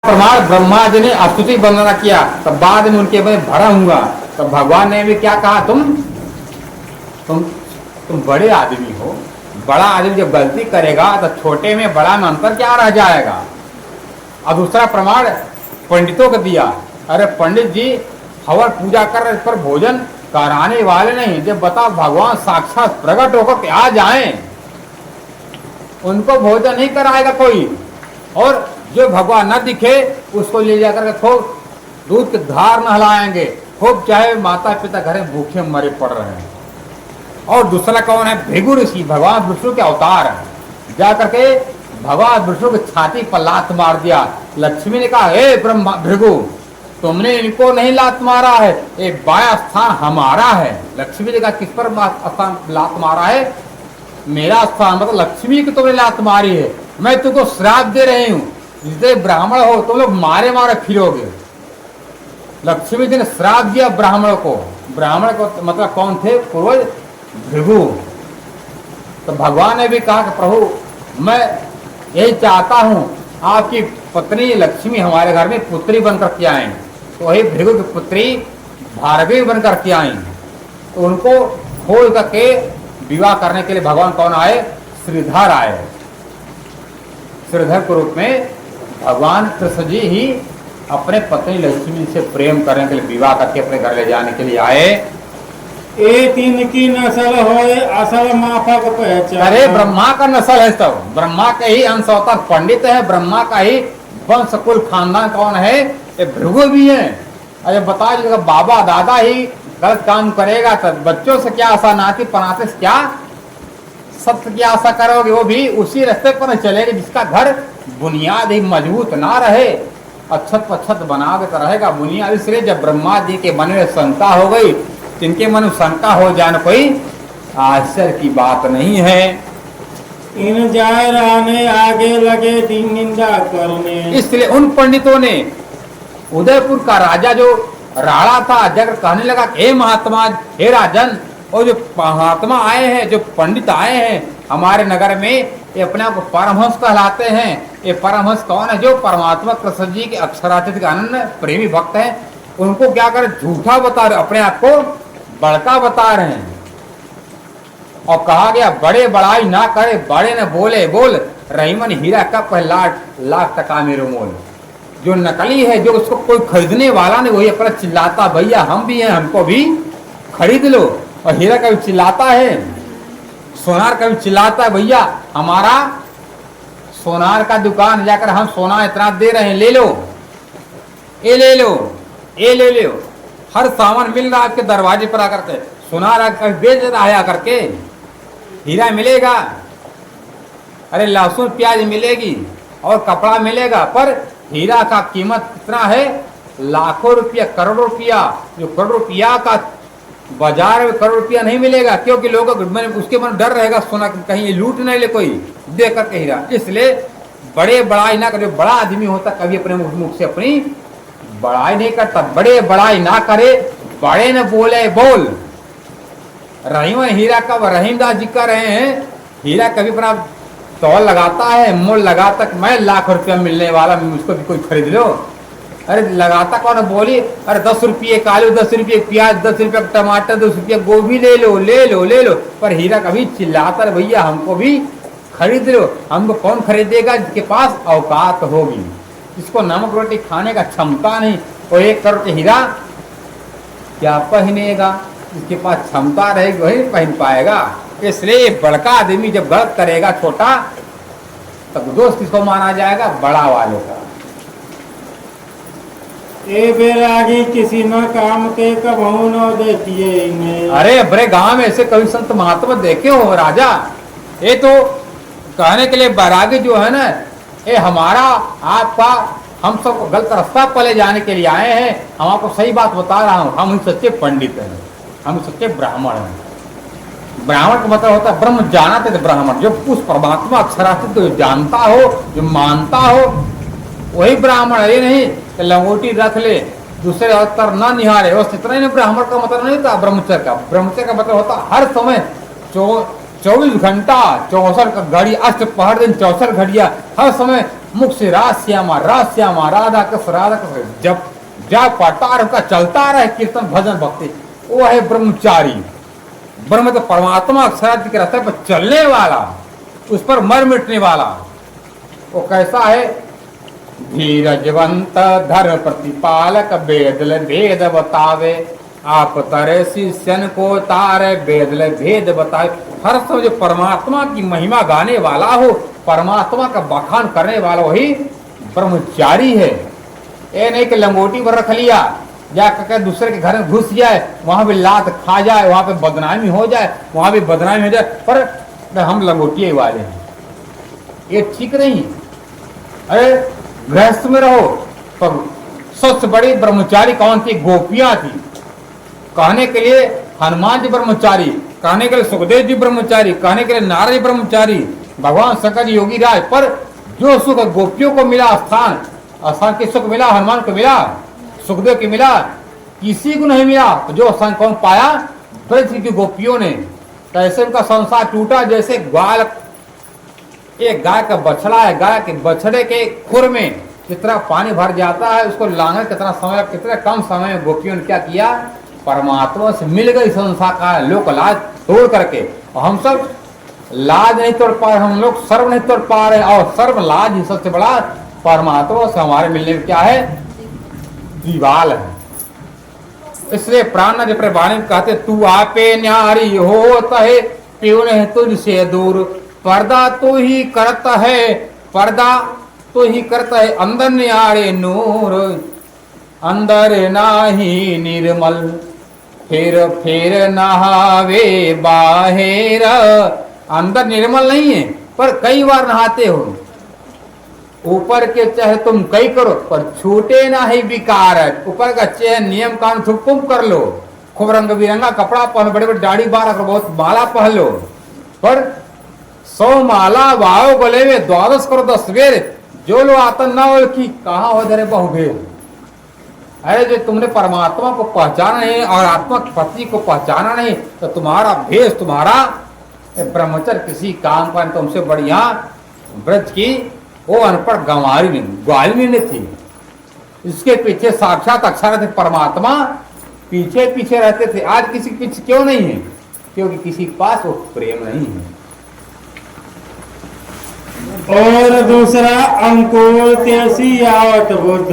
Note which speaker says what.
Speaker 1: प्रमाण ब्रह्मा जी ने स्तुति वंदना किया, तब बाद में उनके मैं भरा हूँगा। तो भगवान ने भी क्या कहा, तुम बड़े आदमी हो, बड़ा आदमी जब गलती करेगा तो छोटे में बड़ा में अंतर क्या रह जाएगा। और दूसरा प्रमाण पंडितों को दिया, अरे पंडित जी हवन पूजा कर रहे, इस पर भोजन कराने वाले नहीं, जब बताओ भगवान साक्षात प्रकट होकर के आ जाएं, उनको भोजन नहीं कराएगा कोई। और जो भगवान न दिखे उसको ले जाकर के खूब दूध के धार नहलाएंगे, खूब चाहे माता पिता घर में भूखे मरे पड़ रहे हैं। और दूसरा कौन है, भृगु ऋषि, भगवान विष्णु के अवतार है। जाकर के भगवान विष्णु की छाती पर लात मार दिया। लक्ष्मी ने कहा, हे ब्रह्मा भृगु, तुमने इनको नहीं लात मारा है, ये बाया स्थान हमारा है। लक्ष्मी ने कहा, किस पर स्थान लात मारा है, मेरा स्थान, मतलब लक्ष्मी की तुमने लात मारी है। मैं तुमको श्राप दे रही हूँ, जिसे ब्राह्मण हो तुम लोग मारे मारे फिरोगे। लक्ष्मी जी ने श्राप दिया ब्राह्मण को। ब्राह्मण को मतलब कौन थे, पूर्वज भृगु। तो भगवान ने भी कहा कि प्रभु मैं यही चाहता हूँ, आपकी पत्नी लक्ष्मी हमारे घर में पुत्री बनकर के आए। तो वही भृगु की पुत्री भार्गवी बनकर के आई। तो उनको खोल करके विवाह करने के लिए भगवान कौन आए, श्रीधर आए। श्रीधर के रूप में भगवान कृष्ण जी ही अपने पत्नी लक्ष्मी से प्रेम करने के लिए विवाह करके अपने घर ले जाने के लिए आए।
Speaker 2: एक इनकी नस्ल होए असल माफक पहचान।
Speaker 1: अरे ब्रह्मा का नस्ल है, सब ब्रह्मा के ही अंश अवतार पंडित है, ब्रह्मा का ही वंश कुल खानदान कौन है, ये भृगु भी है। अरे बता दीजिएगा, बाबा दादा ही गलत काम करेगा तो बच्चों से क्या आशा, नाती पनाते से क्या सत्य की आशा करोगे, वो भी उसी रास्ते पर चलेगी जिसका घर बुनियाद ही मजबूत ना रहे। अच्छत पच्छत बना के रहेगा बुनियाद। इसलिए जब ब्रह्मा जी के मन में शंका हो गई, जिनके मन में शंका हो जाने कोई आश्चर्य की बात नहीं है।
Speaker 2: इन जाय रहने आगे लगे दिन निंदा करने।
Speaker 1: इसलिए उन पंडितों ने उदयपुर का राजा जो राणा था, जगह कहने लगा, हे महात्मा, हे राजन, और जो महात्मा आए हैं, जो पंडित आए हैं हमारे नगर में, ये अपने आप को परमहंस कहलाते हैं। ये परमहंस कौन है, जो परमात्मा कृष्ण जी के अक्षरातीत आनंद प्रेमी भक्त हैं। उनको क्या करे, झूठा बता रहे, अपने आप को बड़का बता रहे हैं। और कहा गया, बड़े बड़ाई ना करे, बड़े न बोले बोल, रहीमन हीरा का लाख लाख टका मेरे मोल। जो नकली है, जो उसको कोई खरीदने वाला नहीं, वही अपना चिल्लाता, भैया हम भी हैं, हमको भी खरीद लो। और हीरा कभी चिल्लाता है, सोनार कभी चिल्लाता है, भैया हमारा सोनार का दुकान जाकर हम सोना इतना दे रहे हैं, ले लो, ये ले लो, ये ले लो। हर सामान मिल रहा है आपके दरवाजे पर आकर के। सोनार आकर बेच रहा है आकर के, हीरा मिलेगा, अरे लहसुन प्याज मिलेगी और कपड़ा मिलेगा, पर हीरा का कीमत कितना है, लाखों रुपया, करोड़ों रुपया। जो करोड़ रुपया का बाजार में करोड़ रुपया नहीं मिलेगा, क्योंकि लोगों को उसके मन डर रहेगा, सोना कहीं लूट नहीं ले कोई दे करके हीरा। इसलिए बड़े बड़ाई ना करे। बड़ा आदमी होता कभी अपने मुख से अपनी बड़ाई नहीं करता, बड़े बड़ाई ना करे, बड़े न बोले बोल। रहीम हीरा का रहीमदास जी कह रहे हैं, हीरा कभी अपना तौल लगाता है, मोल लगाता, मैं लाख रुपया मिलने वाला, मुझको भी कोई खरीद लो। अरे लगाता कौन, बोली अरे 10 रुपये आलू, 10 रुपये प्याज, 10 रुपये टमाटर, 10 रुपये गोभी ले लो, ले लो, ले लो। पर हीरा कभी चिल्लाता है, भैया हमको भी खरीद लो। हमको कौन खरीदेगा, जिसके पास औकात होगी, जिसको नमक रोटी खाने का क्षमता नहीं, वो 1 करोड़ के हीरा क्या पहनेगा, जिसके पास क्षमता रहेगी वही पहन पाएगा। इसलिए बड़का आदमी जब गलत करेगा छोटा, तब दोस्त किसको माना जाएगा, बड़ा वाले का।
Speaker 2: ए बैरागी किसी न काम के कबहू न देखिए।
Speaker 1: अरे बड़े गांव में ऐसे कभी संत महात्मा देखे हो राजा, ये तो कहने के लिए बैरागी जो है ना, ये हमारा आपका हम सब गलत रास्ता पर ले जाने के लिए आए हैं। हम आपको सही बात बता रहा हूँ, हम सच्चे पंडित हैं, हम सच्चे ब्राह्मण हैं। ब्राह्मण का मतलब होता है ब्रह्म जानते थे ब्राह्मण, जो उस परमात्मा अक्षरातीत को जानता हो, जो मानता हो, वही ब्राह्मण है। ये नहीं कि लंगोटी रख ले, दूसरे अवतार न निहारे, बस इतना ही। ब्राह्मण का मतलब नहीं था ब्रह्मचर्य का। ब्रह्मचर्य का मतलब होता हर समय 24 घंटा 64 घड़ी, अष्ट पहर दिन 64 घड़िया, हर समय मुख से राधा राधा कृष्ण जब जब पटार का चलता रहे कीर्तन भजन भक्ति, वो है ब्रह्मचारी। ब्रह्म तो परमात्मा अक्षरार्थ के रास्ते पर चलने वाला, उस पर मर मिटने वाला। वो कैसा है? धीरजवंत धर प्रतिपालक वेदल भेद बतावे, आप तरे शिष्यन को तारे वेदल भेद बतावे। हर समय जो परमात्मा की महिमा गाने वाला हो, परमात्मा का बखान करने वाला वही ब्रह्मचारी है। ये नहीं कि लंगोटी पर रख लिया, जाकर दूसरे के घर में घुस जाए, वहां भी लात खा जाए, वहां पे बदनामी हो जाए, वहां भी बदनामी हो जाए, पर हम लंगोटिए वाले हैं, ये ठीक नहीं। अरे गृहस्थ में रहो, पर सबसे बड़ी ब्रह्मचारी कौन थी? गोपियां थी। कहने के लिए हनुमान जी ब्रह्मचारी, कहने के लिए सुखदेव जी ब्रह्मचारी, कहने के लिए नारद जी ब्रह्मचारी, भगवान शंकर जी योगी राज। पर जो सुख गोपियों को मिला, स्थान स्थान के सुख मिला, हनुमान को मिला, सुखदेव को मिला, किसी को नहीं मिला। तो जो स्थान कौन पाया? ब्रज की गोपियों ने। कैसे उनका संसार टूटा? जैसे ग्वाल, एक गाय का बछड़ा है, गाय के बछड़े के खुर में कितना पानी भर जाता है, उसको लाने कितना समय, कितने कम समय में गोपियों ने क्या किया? परमात्मा से मिल गई संसार का लोक लाज तोड़ करके। और हम सब लाज नहीं तोड़ पा रहे, हम लोग सर्व नहीं तोड़ पा रहे, और सर्व लाज ही सबसे बड़ा परमात्मा से हमारे मिलने में क्या है? दीवाल है। इसलिए प्राण जब वाणी में कहते, तू आपे न्यारी होता है प्यून है तुझसे दूर, पर्दा तो ही करता है, पर्दा तो ही करता है, अंदर न्यारे नूर, अंदर नाही निर्मल, फिर नहावे बाहर। अंदर निर्मल नहीं है, पर कई बार नहाते हो। ऊपर के चाहे तुम कई करो, पर छूटे ना ही विकार है। ऊपर का चाहे नियम कानून थुप कर लो, खूब रंग बिरंगा कपड़ा पहन, बड़े बड़े दाढ़ी बार रखो, बहुत माला पहन लो, पर 100 माला वाओ गले में, 12 करो 10 बेर, जो लो आतन ना हो कि कहाँ हो धरे बहुबेर। अरे जो तुमने परमात्मा को पहचाना नहीं और आत्मा की पत्नी को पहचाना नहीं, तो तुम्हारा भेष, तुम्हारा ब्रह्मचर्य किसी काम का। तुमसे बढ़िया ब्रज की वो अनपढ़ गंवारी नहीं, ग्वालिनी नहीं थी। इसके पीछे साक्षात अक्षर थे परमात्मा, पीछे पीछे रहते थे। आज किसी के पीछे क्यों नहीं है? क्योंकि किसी के पास वो प्रेम नहीं है।
Speaker 2: और दूसरा अंकुर त्यासी आवत बुद्ध।